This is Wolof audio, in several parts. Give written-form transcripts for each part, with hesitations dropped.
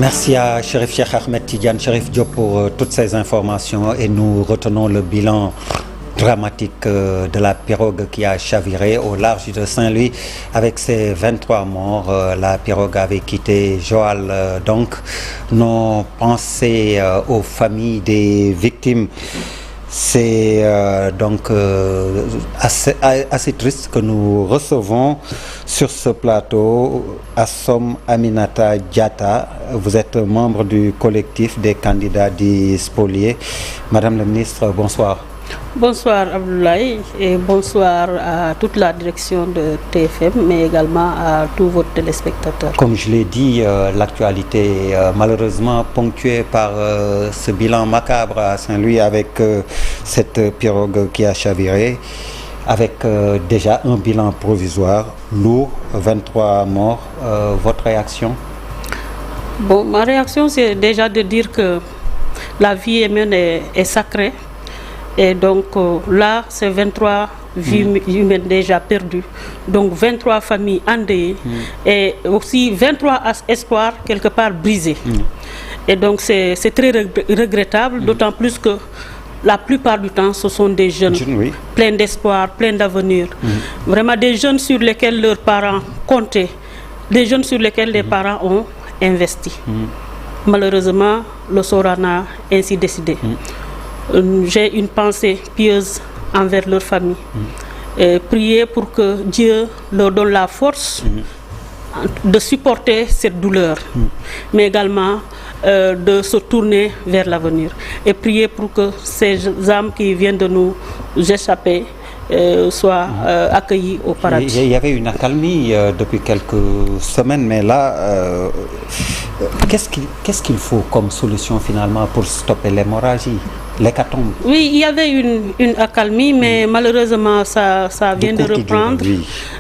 Merci à Chérif Cheikh Ahmed Tidiane, Chérif Diop pour toutes ces informations et nous retenons le bilan dramatique de la pirogue qui a chaviré au large de Saint-Louis avec ses 23 morts. La pirogue avait quitté Joal. Donc, nos pensées aux familles des victimes. C'est donc assez triste que nous recevons sur ce plateau Assom Aminata Diatta. Vous êtes membre du collectif des candidats dits spoliés. Madame la ministre, bonsoir. Bonsoir Abdoulaye et bonsoir à toute la direction de TFM, mais également à tous vos téléspectateurs. Comme je l'ai dit, l'actualité est malheureusement ponctuée par ce bilan macabre à Saint-Louis avec cette pirogue qui a chaviré, avec déjà un bilan provisoire lourd, 23 morts. Votre réaction? Bon, ma réaction, c'est déjà de dire que la vie humaine est sacrée. Et donc là, c'est 23 vies humaines déjà perdues, donc 23 familles endeuillées et aussi 23 espoirs quelque part brisés. Et donc c'est très regrettable, d'autant plus que la plupart du temps, ce sont des jeunes pleins d'espoir, pleins d'avenir. Vraiment des jeunes sur lesquels leurs parents comptaient, des jeunes sur lesquels les parents ont investi. Malheureusement, le sort en a ainsi décidé. J'ai une pensée pieuse envers leur famille. Prier pour que Dieu leur donne la force de supporter cette douleur, mais également de se tourner vers l'avenir. Et prier pour que ces âmes qui viennent de nous échapper soient accueillis au paradis. Il y avait une accalmie depuis quelques semaines, mais là, qu'est-ce qu'il faut comme solution finalement pour stopper l'hémorragie, l'hécatombe? Oui, il y avait une accalmie, mais malheureusement, ça vient de reprendre.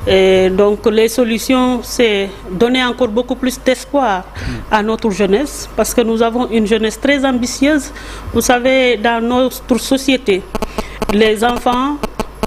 Et donc, les solutions, c'est donner encore beaucoup plus d'espoir à notre jeunesse, parce que nous avons une jeunesse très ambitieuse. Vous savez, dans notre société, les enfants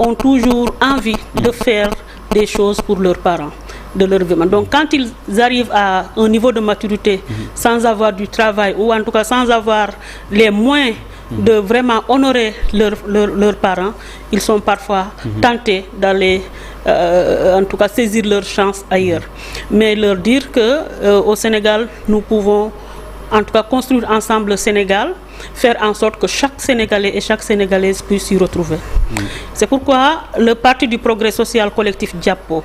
ont toujours envie de faire des choses pour leurs parents, de leur vie. Donc quand ils arrivent à un niveau de maturité sans avoir du travail, ou en tout cas sans avoir les moyens de vraiment honorer leurs parents, ils sont parfois tentés d'aller en tout cas saisir leur chance ailleurs. Mais leur dire que au Sénégal, nous pouvons en tout cas construire ensemble le Sénégal, faire en sorte que chaque Sénégalais et chaque Sénégalaise puisse s'y retrouver. C'est pourquoi le Parti du Progrès Social Collectif Diapo,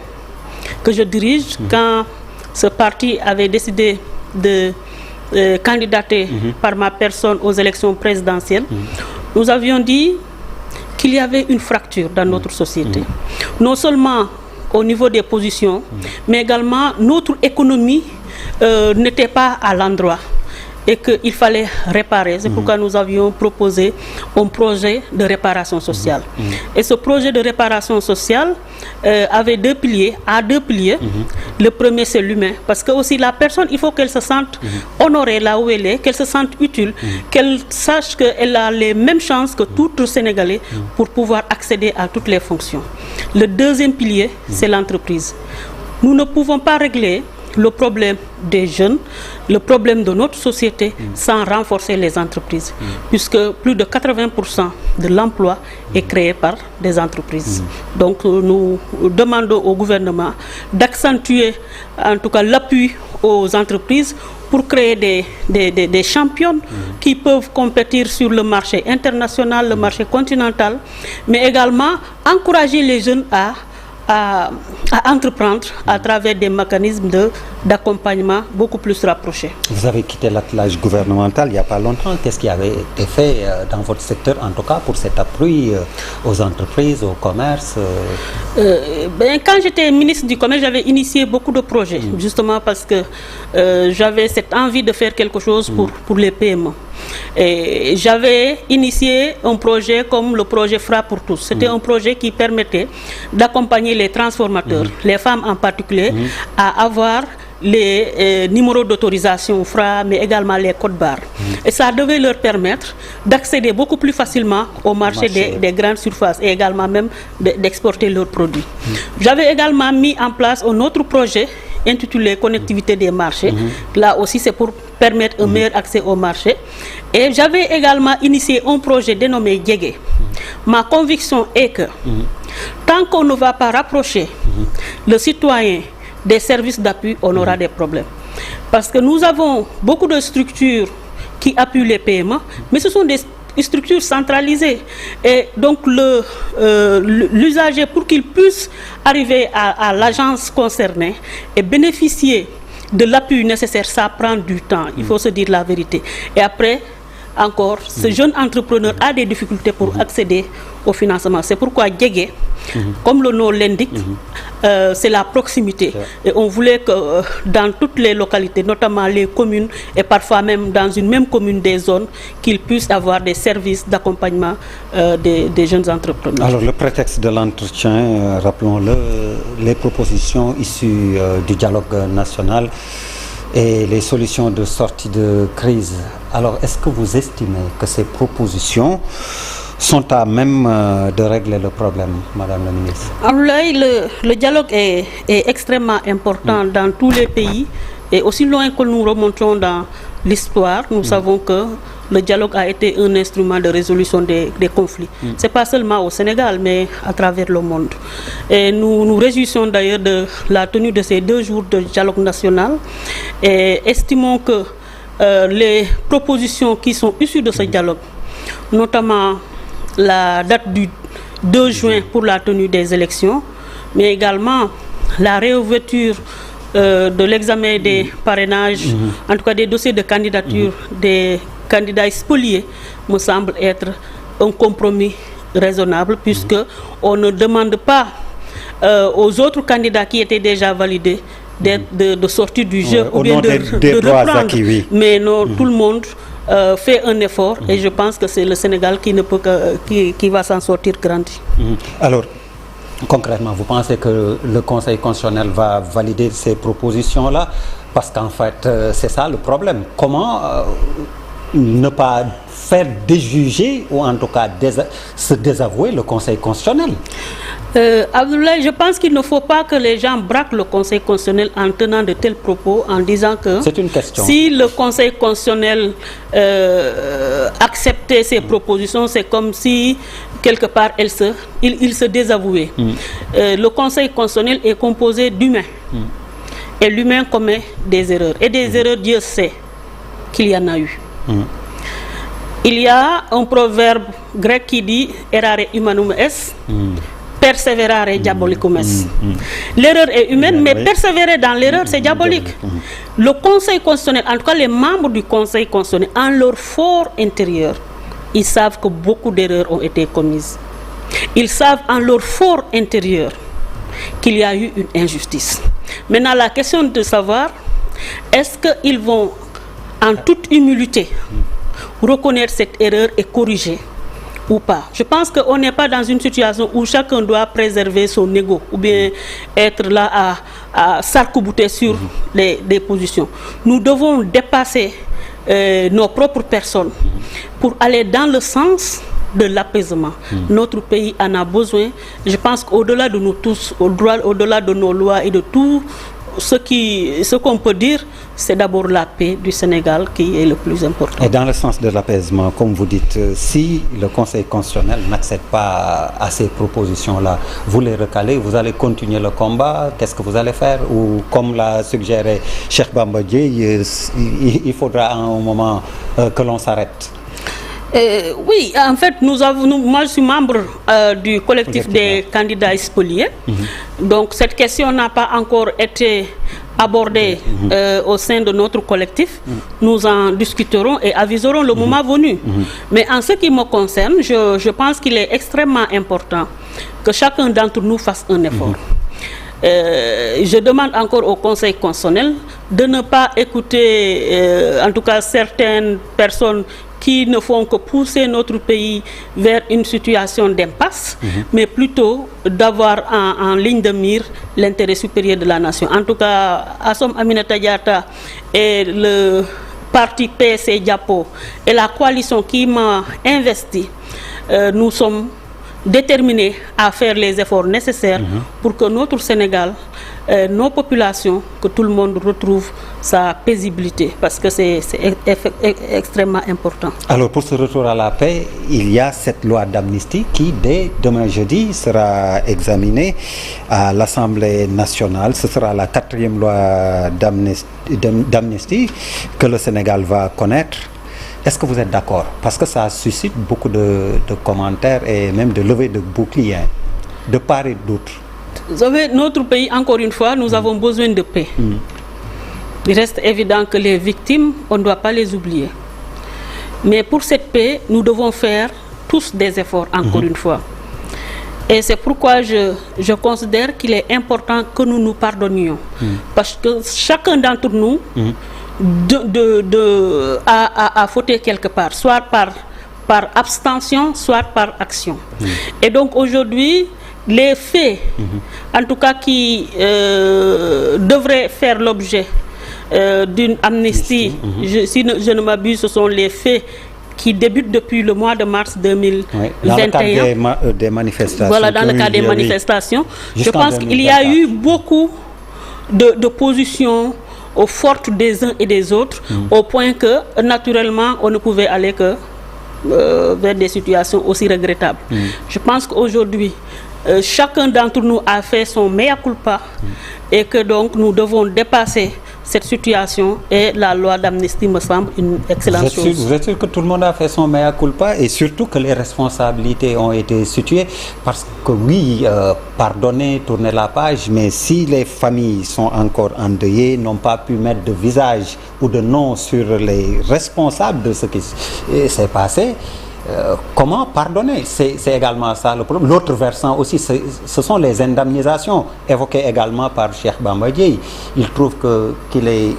que je dirige, quand ce parti avait décidé de candidater par ma personne aux élections présidentielles, nous avions dit qu'il y avait une fracture dans notre société. Non seulement au niveau des positions, mais également notre économie n'était pas à l'endroit et qu'il fallait réparer. C'est pourquoi nous avions proposé un projet de réparation sociale. Et ce projet de réparation sociale avait deux piliers. Le premier, c'est l'humain, parce que aussi la personne, il faut qu'elle se sente honorée là où elle est, qu'elle se sente utile, qu'elle sache qu'elle a les mêmes chances que tout Sénégalais pour pouvoir accéder à toutes les fonctions. Le deuxième pilier, c'est l'entreprise. Nous ne pouvons pas régler le problème des jeunes, le problème de notre société sans renforcer les entreprises, puisque plus de 80% de l'emploi est créé par des entreprises. Donc nous demandons au gouvernement d'accentuer en tout cas l'appui aux entreprises pour créer des championnes qui peuvent compétir sur le marché international, le marché continental, mais également encourager les jeunes à entreprendre à travers des mécanismes d'accompagnement beaucoup plus rapprochés. Vous avez quitté l'attelage gouvernemental il n'y a pas longtemps. Qu'est-ce qui avait été fait dans votre secteur, en tout cas pour cet appui aux entreprises, au commerce? Quand j'étais ministre du Commerce, j'avais initié beaucoup de projets, justement parce que j'avais cette envie de faire quelque chose pour les PME. Et j'avais initié un projet comme le projet FRA pour tous. C'était un projet qui permettait d'accompagner les transformateurs, les femmes en particulier, à avoir les numéros d'autorisation FRA, mais également les codes barres. Et ça devait leur permettre d'accéder beaucoup plus facilement au marché des grandes surfaces et également même d'exporter leurs produits. J'avais également mis en place un autre projet intitulé Connectivité des marchés. Là aussi, c'est pour permettre un meilleur accès au marché. Et j'avais également initié un projet dénommé Djegé. Ma conviction est que tant qu'on ne va pas rapprocher le citoyen des services d'appui, on aura des problèmes. Parce que nous avons beaucoup de structures qui appuient les PME, mais ce sont des structures centralisées. Et donc l'usager, pour qu'il puisse arriver à l'agence concernée et bénéficier de l'appui nécessaire, ça prend du temps, il faut se dire la vérité. Et après, encore, ce jeune entrepreneur a des difficultés pour accéder au financement. C'est pourquoi Djegé, comme le nom l'indique, c'est la proximité. Et on voulait que dans toutes les localités, notamment les communes, et parfois même dans une même commune des zones, qu'ils puissent avoir des services d'accompagnement des jeunes entrepreneurs. Alors le prétexte de l'entretien, rappelons-le, les propositions issues du dialogue national et les solutions de sortie de crise. Alors, est-ce que vous estimez que ces propositions sont à même de régler le problème, Madame la Ministre? Alors là, le dialogue est extrêmement important dans tous les pays. Et aussi loin que nous remontons dans l'histoire, nous savons que le dialogue a été un instrument de résolution des conflits. Ce n'est pas seulement au Sénégal, mais à travers le monde. Et nous nous réjouissons d'ailleurs de la tenue de ces 2 jours de dialogue national et estimons que les propositions qui sont issues de ce dialogue, notamment la date du 2 juin pour la tenue des élections, mais également la réouverture de l'examen des parrainages, en tout cas des dossiers de candidature des candidats spoliés, me semble être un compromis raisonnable, puisque on ne demande pas aux autres candidats qui étaient déjà validés de sortir du jeu ou bien de reprendre. Acquis, oui. Mais non, tout le monde fait un effort et je pense que c'est le Sénégal qui va s'en sortir grandi. Alors, concrètement, vous pensez que le Conseil constitutionnel va valider ces propositions-là? Parce qu'en fait, c'est ça le problème. Comment ne pas faire déjuger ou en tout cas se désavouer le Conseil constitutionnel? Abdoulaye, je pense qu'il ne faut pas que les gens braquent le Conseil constitutionnel en tenant de tels propos, en disant que c'est une question. Si le Conseil constitutionnel acceptait ces propositions, c'est comme si quelque part il se désavouait. Le Conseil constitutionnel est composé d'humains et l'humain commet des erreurs. Et des erreurs, Dieu sait qu'il y en a eu. Il y a un proverbe grec qui dit errare humanum est, perseverare diabolicum est. L'erreur est humaine, mais persévérer dans l'erreur, c'est diabolique. Le Conseil constitutionnel, en tout cas les membres du Conseil constitutionnel, en leur fort intérieur, ils savent que beaucoup d'erreurs ont été commises. Ils savent en leur fort intérieur qu'il y a eu une injustice. Maintenant, la question de savoir, est-ce qu'ils vont, en toute humilité, reconnaître cette erreur et corriger ou pas? Je pense qu'on n'est pas dans une situation où chacun doit préserver son ego ou bien être là à s'arc-bouter sur des positions. Nous devons dépasser nos propres personnes pour aller dans le sens de l'apaisement. Notre pays en a besoin. Je pense qu'au-delà de nous tous, au-delà de nos lois et de tout ce qu'on peut dire, c'est d'abord la paix du Sénégal qui est le plus important. Et dans le sens de l'apaisement, comme vous dites, si le Conseil constitutionnel n'accède pas à ces propositions-là, vous les recalez, vous allez continuer le combat, qu'est-ce que vous allez faire? Ou comme l'a suggéré Cheikh Bamba Dièye, il faudra à un moment que l'on s'arrête? Oui, en fait, moi je suis membre du collectif des candidats spoliés. Donc cette question n'a pas encore été abordée au sein de notre collectif. Nous en discuterons et aviserons le moment venu. Mais en ce qui me concerne, je pense qu'il est extrêmement important que chacun d'entre nous fasse un effort. Je demande encore au Conseil constitutionnel de ne pas écouter, en tout cas certaines personnes qui ne font que pousser notre pays vers une situation d'impasse, mais plutôt d'avoir en ligne de mire l'intérêt supérieur de la nation. En tout cas, Assom Aminata Diatta et le parti PSC Diapo et la coalition qui m'a investi, nous sommes déterminés à faire les efforts nécessaires pour que notre Sénégal nos populations, que tout le monde retrouve sa paisibilité, parce que c'est extrêmement important. Alors pour ce retour à la paix, il y a cette loi d'amnistie qui, dès demain jeudi, sera examinée à l'Assemblée nationale. Ce sera la 4e loi d'amnistie que le Sénégal va connaître. Est-ce que vous êtes d'accord? Parce que ça suscite beaucoup de commentaires et même de levées de boucliers, de part et d'autre. Vous savez, notre pays, encore une fois, nous avons besoin de paix. Il reste évident que les victimes, on ne doit pas les oublier. Mais pour cette paix, nous devons faire tous des efforts, encore une fois. Et c'est pourquoi je considère qu'il est important que nous nous pardonnions. Parce que chacun d'entre nous a fauté quelque part, soit par abstention, soit par action. Et donc aujourd'hui, les faits, en tout cas qui devraient faire l'objet d'une amnistie, si je ne m'abuse, ce sont les faits qui débutent depuis le mois de mars 2021. Oui, dans le cadre des manifestations. Voilà, dans le cadre des manifestations. Je pense qu'il y a eu beaucoup de positions fortes des uns et des autres, au point que, naturellement, on ne pouvait aller que vers des situations aussi regrettables. Je pense qu'aujourd'hui, chacun d'entre nous a fait son mea culpa et que donc nous devons dépasser cette situation, et la loi d'amnistie me semble une excellente chose. Vous êtes sûr que tout le monde a fait son mea culpa, et surtout que les responsabilités ont été situées? Parce que oui, pardonner, tourner la page, mais si les familles sont encore endeuillées, n'ont pas pu mettre de visage ou de nom sur les responsables de ce qui s'est passé, comment pardonner? C'est également ça le problème. L'autre versant aussi, ce sont les indemnisations évoquées également par Cheikh Bamba Dièye. Il trouve qu'il est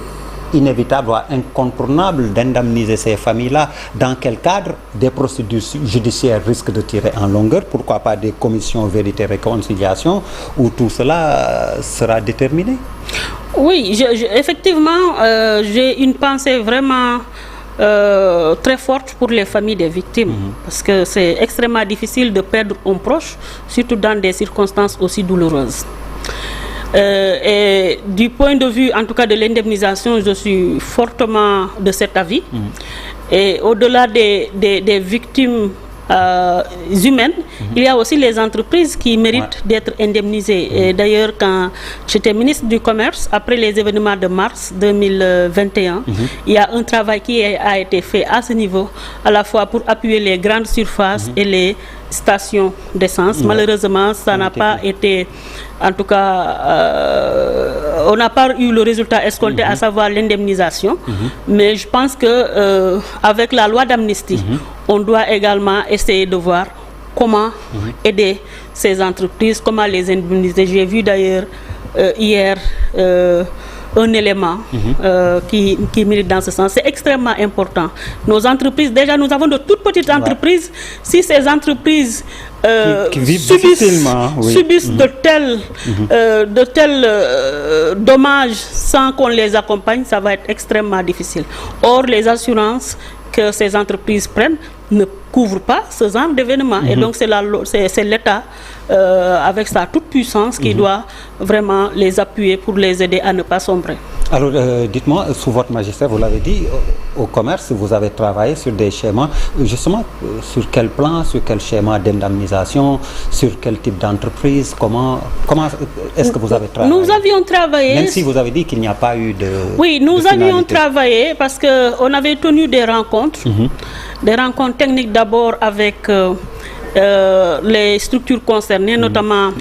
inévitable ou incontournable d'indemniser ces familles-là. Dans quel cadre? Des procédures judiciaires risquent de tirer en longueur. Pourquoi pas des commissions vérité et réconciliation où tout cela sera déterminé? Oui, effectivement, j'ai une pensée vraiment très forte pour les familles des victimes, parce que c'est extrêmement difficile de perdre un proche, surtout dans des circonstances aussi douloureuses. Et du point de vue, en tout cas, de l'indemnisation, je suis fortement de cet avis. Et au-delà des victimes humaines, il y a aussi les entreprises qui méritent d'être indemnisées. Et d'ailleurs, quand j'étais ministre du Commerce, après les événements de mars 2021, il y a un travail qui a été fait à ce niveau, à la fois pour appuyer les grandes surfaces et les stations d'essence. Malheureusement, ça n'a pas été, en tout cas, on n'a pas eu le résultat escompté, à savoir l'indemnisation. Mais je pense que avec la loi d'amnistie, on doit également essayer de voir comment aider ces entreprises, comment les indemniser. J'ai vu d'ailleurs hier un élément qui milite dans ce sens. C'est extrêmement important. Nos entreprises, déjà nous avons de toutes petites entreprises. Si ces entreprises subissent de tels dommages sans qu'on les accompagne, ça va être extrêmement difficile. Or, les assurances que ces entreprises prennent ne couvrent pas ce genre d'événements. Et donc c'est l'État, avec sa toute puissance, qui doit vraiment les appuyer pour les aider à ne pas sombrer. Alors, dites-moi, sous votre magistère, vous l'avez dit, au commerce, vous avez travaillé sur des schémas, justement, sur quel plan, sur quel schéma d'indemnisation, sur quel type d'entreprise, comment est-ce que vous avez travaillé? Nous avions travaillé... Même si vous avez dit qu'il n'y a pas eu de... Oui, nous avions travaillé parce qu'on avait tenu des rencontres, des rencontres techniques d'abord avec les structures concernées, notamment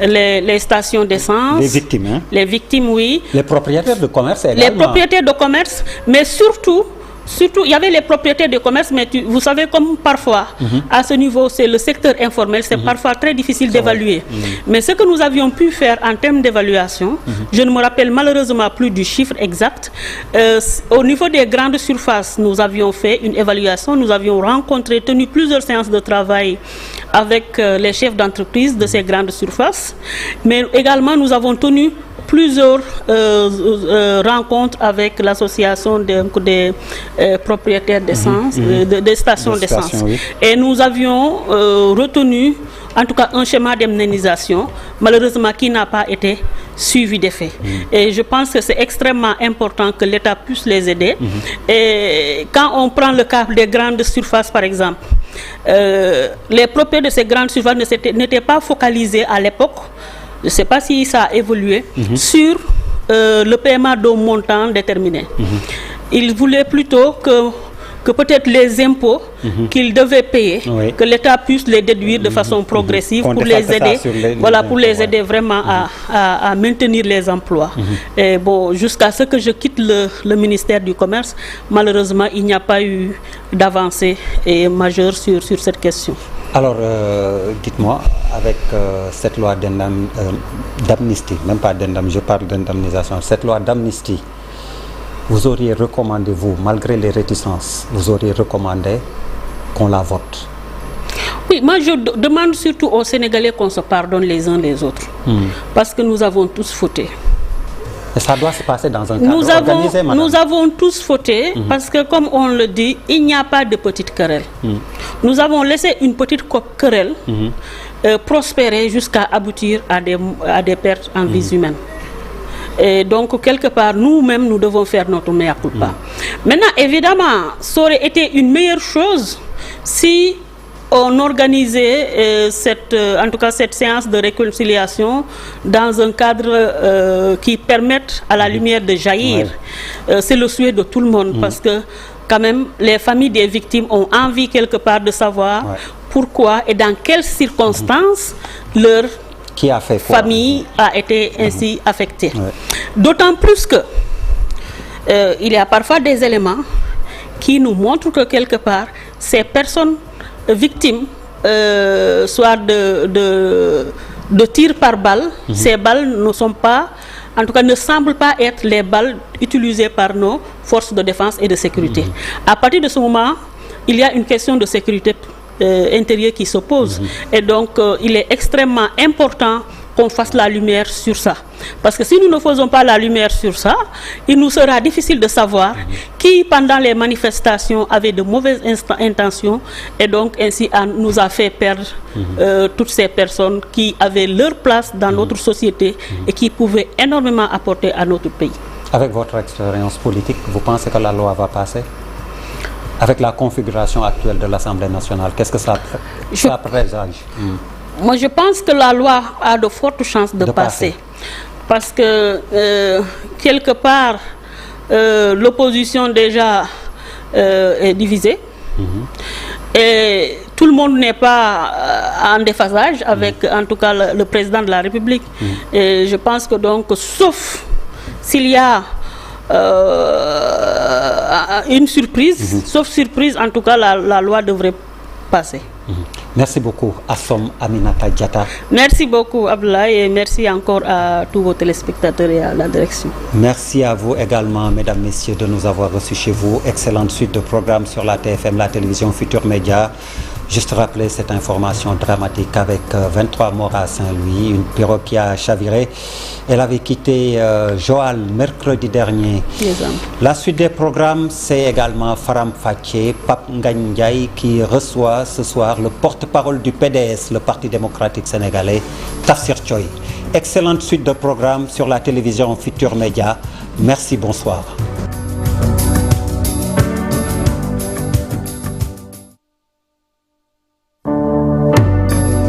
les stations d'essence. Les victimes, hein? Les victimes, oui. Les propriétaires de commerce également. Les propriétaires de commerce, mais surtout, il y avait les propriétaires de commerce, mais vous savez, comme parfois, à ce niveau, c'est le secteur informel, c'est parfois très difficile d'évaluer. Mais ce que nous avions pu faire en termes d'évaluation, je ne me rappelle malheureusement plus du chiffre exact. Au niveau des grandes surfaces, nous avions fait une évaluation, nous avions rencontré, tenu plusieurs séances de travail avec les chefs d'entreprise de ces grandes surfaces, mais également nous avons tenu plusieurs rencontres avec l'association des propriétaires d'essence, des stations d'essence. Oui. Et nous avions retenu, en tout cas, un schéma d'indemnisation, malheureusement, qui n'a pas été suivi des faits. Et je pense que c'est extrêmement important que l'État puisse les aider. Et quand on prend le cas des grandes surfaces, par exemple, les propriétaires de ces grandes surfaces n'étaient pas focalisés à l'époque, je ne sais pas si ça a évolué, sur le paiement d'un montant déterminé. Ils voulaient plutôt que peut-être les impôts qu'ils devaient payer, que l'État puisse les déduire de façon progressive pour les aider, pour les aider vraiment à maintenir les emplois. Et bon, jusqu'à ce que je quitte le ministère du Commerce, malheureusement, il n'y a pas eu d'avancée majeure sur cette question. Alors, dites-moi, avec cette loi d'amnistie, même pas d'indemnisation, je parle d'indemnisation, cette loi d'amnistie, vous auriez recommandé, vous, malgré les réticences, vous auriez recommandé qu'on la vote? Oui, moi je demande surtout aux Sénégalais qu'on se pardonne les uns les autres. Parce que nous avons tous fauté. Et ça doit se passer dans un cadre organisé, madame. Nous avons tous fauté parce que, comme on le dit, il n'y a pas de petite querelle. Nous avons laissé une petite querelle prospérer jusqu'à aboutir à des pertes en vies humaines. Et donc, quelque part, nous-mêmes, nous devons faire notre mea culpa. Maintenant, évidemment, ça aurait été une meilleure chose si on organisait en tout cas cette séance de réconciliation dans un cadre qui permette à la lumière de jaillir. C'est le souhait de tout le monde parce que, quand même, les familles des victimes ont envie quelque part de savoir pourquoi et dans quelles circonstances leur famille a été ainsi affectée. D'autant plus que il y a parfois des éléments qui nous montrent que quelque part ces personnes victimes, soit de tirs par balle, ces balles ne sont pas, en tout cas ne semblent pas être les balles utilisées par nos forces de défense et de sécurité. À partir de ce moment, il y a une question de sécurité intérieure qui se pose. Et donc, il est extrêmement important qu'on fasse la lumière sur ça. Parce que si nous ne faisons pas la lumière sur ça, il nous sera difficile de savoir qui, pendant les manifestations, avait de mauvaises intentions et donc ainsi nous a fait perdre toutes ces personnes qui avaient leur place dans notre société et qui pouvaient énormément apporter à notre pays. Avec votre expérience politique, vous pensez que la loi va passer? Avec la configuration actuelle de l'Assemblée nationale, qu'est-ce que ça présage? Moi, je pense que la loi a de fortes chances de passer. Parce que, quelque part, l'opposition déjà est divisée. Et tout le monde n'est pas en déphasage avec, en tout cas, le président de la République. Et je pense que donc, sauf s'il y a une surprise, sauf surprise, en tout cas, la loi devrait passer. Merci beaucoup, Assom Aminata Diatta. Merci beaucoup, Abdoulaye, et merci encore à tous vos téléspectateurs et à la direction. Merci à vous également, mesdames, messieurs, de nous avoir reçus chez vous. Excellente suite de programmes sur la TFM, la télévision Futur Média. Juste rappeler cette information dramatique avec 23 morts à Saint-Louis, une pirogue qui a chaviré. Elle avait quitté Joal mercredi dernier. La suite des programmes, c'est également Faram Fatché, Pape Ngagne Ndiaye qui reçoit ce soir le porte-parole du PDS, le Parti démocratique sénégalais, Tafsir Thioye. Excellente suite de programmes sur la télévision Futur Média. Merci, bonsoir.